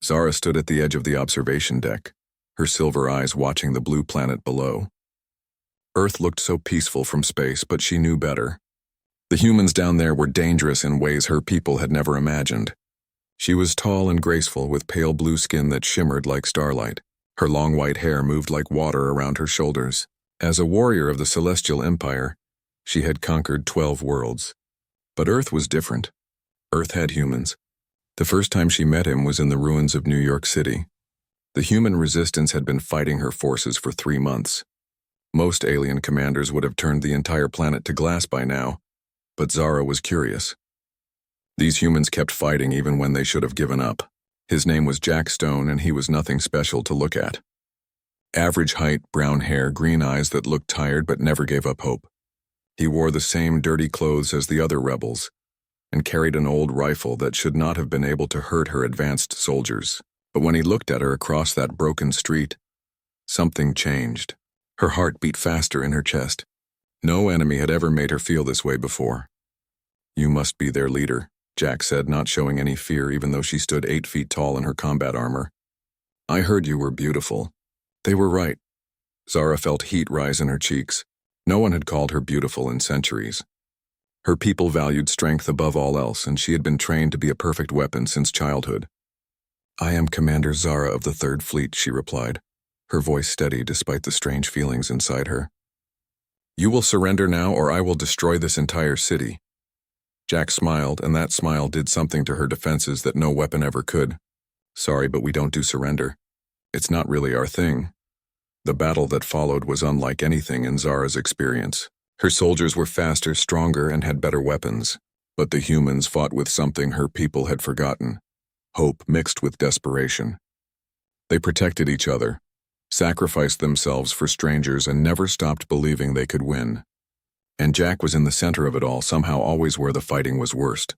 Zara stood at the edge of the observation deck, her silver eyes watching the blue planet below. Earth looked so peaceful from space, but she knew better. The humans down there were dangerous in ways her people had never imagined. She was tall and graceful, with pale blue skin that shimmered like starlight. Her long white hair moved like water around her shoulders. As a warrior of the Celestial Empire, she had conquered 12 worlds. But Earth was different. Earth had humans. The first time she met him was in the ruins of New York City. The human resistance had been fighting her forces for 3 months. Most alien commanders would have turned the entire planet to glass by now, but Zara was curious. These humans kept fighting even when they should have given up. His name was Jack Stone, and he was nothing special to look at. Average height, brown hair, green eyes that looked tired but never gave up hope. He wore the same dirty clothes as the other rebels, and carried an old rifle that should not have been able to hurt her advanced soldiers. But when he looked at her across that broken street, something changed. Her heart beat faster in her chest. No enemy had ever made her feel this way before. "You must be their leader," Jack said, not showing any fear even though she stood 8 feet tall in her combat armor. "I heard you were beautiful." They were right. Zara felt heat rise in her cheeks. No one had called her beautiful in centuries. Her people valued strength above all else, and she had been trained to be a perfect weapon since childhood. "I am Commander Zara of the 3rd Fleet," she replied, her voice steady despite the strange feelings inside her. "You will surrender now, or I will destroy this entire city." Jack smiled, and that smile did something to her defenses that no weapon ever could. "Sorry, but we don't do surrender. It's not really our thing." The battle that followed was unlike anything in Zara's experience. Her soldiers were faster, stronger, and had better weapons. But the humans fought with something her people had forgotten: hope mixed with desperation. They protected each other, sacrificed themselves for strangers, and never stopped believing they could win. And Jack was in the center of it all, somehow always where the fighting was worst.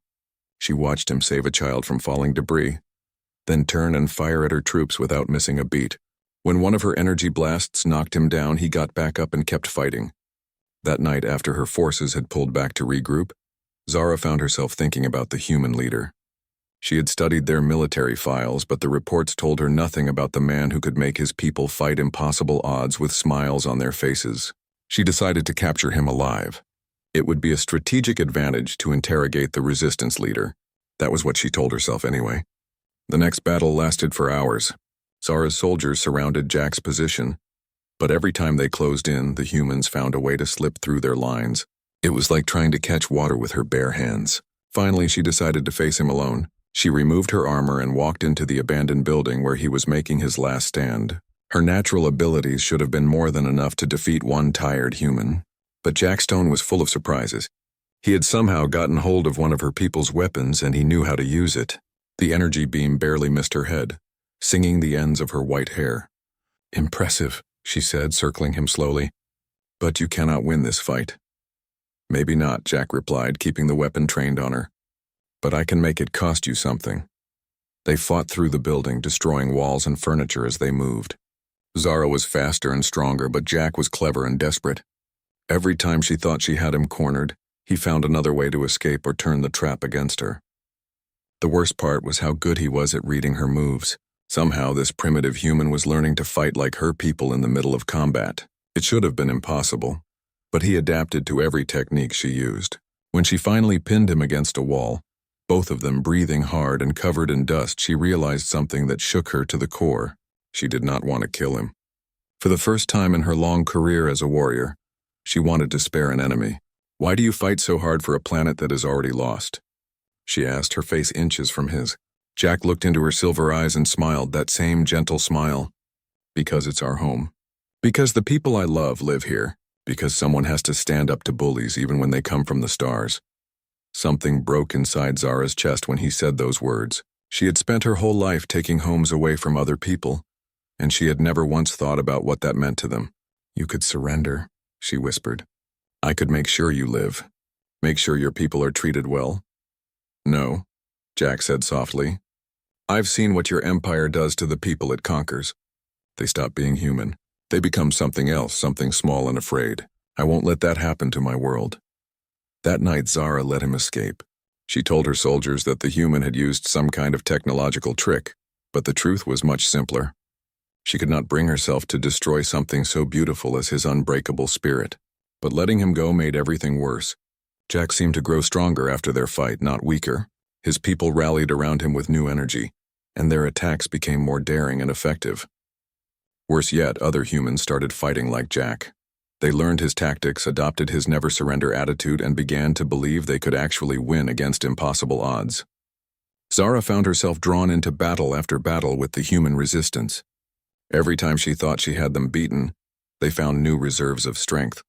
She watched him save a child from falling debris, then turn and fire at her troops without missing a beat. When one of her energy blasts knocked him down, he got back up and kept fighting. That night, after her forces had pulled back to regroup, Zara found herself thinking about the human leader. She had studied their military files, but the reports told her nothing about the man who could make his people fight impossible odds with smiles on their faces. She decided to capture him alive. It would be a strategic advantage to interrogate the resistance leader. That was what she told herself anyway. The next battle lasted for hours. Zara's soldiers surrounded Jack's position, but every time they closed in, the humans found a way to slip through their lines. It was like trying to catch water with her bare hands. Finally, she decided to face him alone. She removed her armor and walked into the abandoned building where he was making his last stand. Her natural abilities should have been more than enough to defeat one tired human. But Jack Stone was full of surprises. He had somehow gotten hold of one of her people's weapons, and he knew how to use it. The energy beam barely missed her head, singing the ends of her white hair. "Impressive," she said, circling him slowly. "But you cannot win this fight." "Maybe not," Jack replied, keeping the weapon trained on her. "But I can make it cost you something." They fought through the building, destroying walls and furniture as they moved. Zara was faster and stronger, but Jack was clever and desperate. Every time she thought she had him cornered, he found another way to escape or turn the trap against her. The worst part was how good he was at reading her moves. Somehow, this primitive human was learning to fight like her people in the middle of combat. It should have been impossible, but he adapted to every technique she used. When she finally pinned him against a wall, both of them breathing hard and covered in dust, she realized something that shook her to the core. She did not want to kill him. For the first time in her long career as a warrior, she wanted to spare an enemy. "Why do you fight so hard for a planet that is already lost?" she asked, her face inches from his. Jack looked into her silver eyes and smiled, that same gentle smile. "Because it's our home. Because the people I love live here. Because someone has to stand up to bullies even when they come from the stars." Something broke inside Zara's chest when he said those words. She had spent her whole life taking homes away from other people, and she had never once thought about what that meant to them. "You could surrender," she whispered. "I could make sure you live. Make sure your people are treated well." "No," Jack said softly. "I've seen what your empire does to the people it conquers. They stop being human. They become something else, something small and afraid. I won't let that happen to my world." That night, Zara let him escape. She told her soldiers that the human had used some kind of technological trick, But the truth was much simpler. She could not bring herself to destroy something so beautiful as his unbreakable spirit. But letting him go made everything worse. Jack seemed to grow stronger after their fight, not weaker. His people rallied around him with new energy, and their attacks became more daring and effective. Worse yet, other humans started fighting like Jack. They learned his tactics, adopted his never-surrender attitude, and began to believe they could actually win against impossible odds. Zara found herself drawn into battle after battle with the human resistance. Every time she thought she had them beaten, they found new reserves of strength.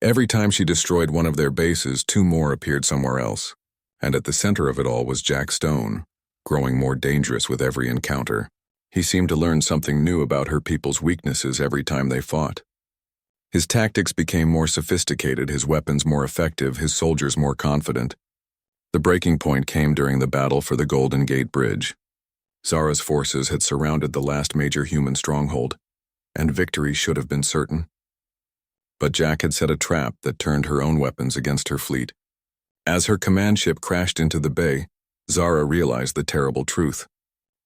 Every time she destroyed one of their bases, two more appeared somewhere else. And at the center of it all was Jack Stone, growing more dangerous with every encounter. He seemed to learn something new about her people's weaknesses every time they fought. His tactics became more sophisticated, his weapons more effective, his soldiers more confident. The breaking point came during the battle for the Golden Gate Bridge. Zara's forces had surrounded the last major human stronghold, and victory should have been certain. But Jack had set a trap that turned her own weapons against her fleet. As her command ship crashed into the bay, Zara realized the terrible truth.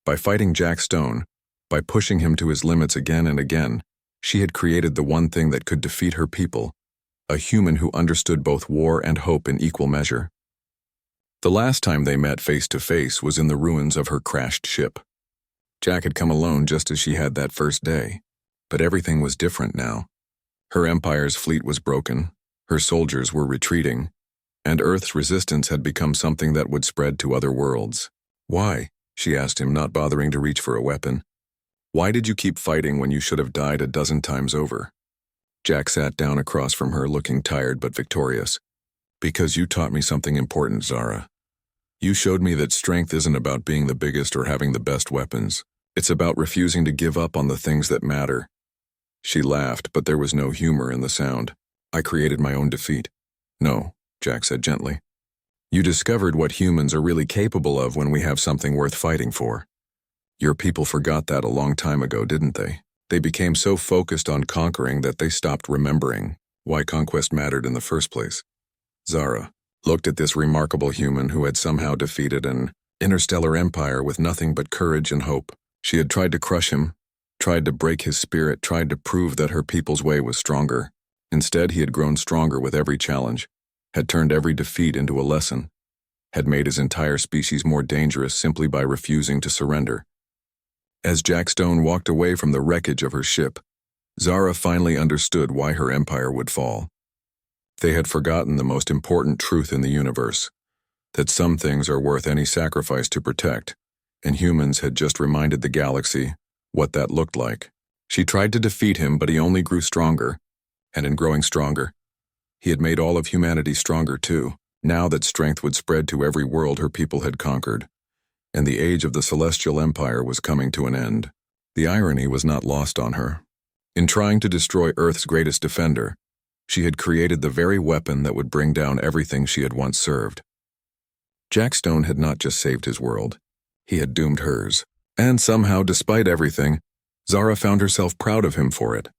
By fighting Jack Stone, by pushing him to his limits again and again, she had created the one thing that could defeat her people, a human who understood both war and hope in equal measure. The last time they met face to face was in the ruins of her crashed ship. Jack had come alone just as she had that first day, but everything was different now. Her empire's fleet was broken, her soldiers were retreating, and Earth's resistance had become something that would spread to other worlds. "Why?" she asked him, not bothering to reach for a weapon. "Why did you keep fighting when you should have died a dozen times over?" Jack sat down across from her, looking tired but victorious. "Because you taught me something important, Zara. You showed me that strength isn't about being the biggest or having the best weapons. It's about refusing to give up on the things that matter." She laughed, but there was no humor in the sound. "I created my own defeat." "No," Jack said gently. "You discovered what humans are really capable of when we have something worth fighting for. Your people forgot that a long time ago, didn't they? They became so focused on conquering that they stopped remembering why conquest mattered in the first place." Zara looked at this remarkable human who had somehow defeated an interstellar empire with nothing but courage and hope. She had tried to crush him, tried to break his spirit, tried to prove that her people's way was stronger. Instead, he had grown stronger with every challenge, had turned every defeat into a lesson, had made his entire species more dangerous simply by refusing to surrender. As Jack Stone walked away from the wreckage of her ship, Zara finally understood why her empire would fall. They had forgotten the most important truth in the universe, that some things are worth any sacrifice to protect, and humans had just reminded the galaxy what that looked like. She tried to defeat him, but he only grew stronger, and in growing stronger, he had made all of humanity stronger too. Now that strength would spread to every world her people had conquered, and the age of the Celestial Empire was coming to an end. The irony was not lost on her. In trying to destroy Earth's greatest defender, she had created the very weapon that would bring down everything she had once served. Jack Stone had not just saved his world, he had doomed hers. And somehow, despite everything, Zara found herself proud of him for it.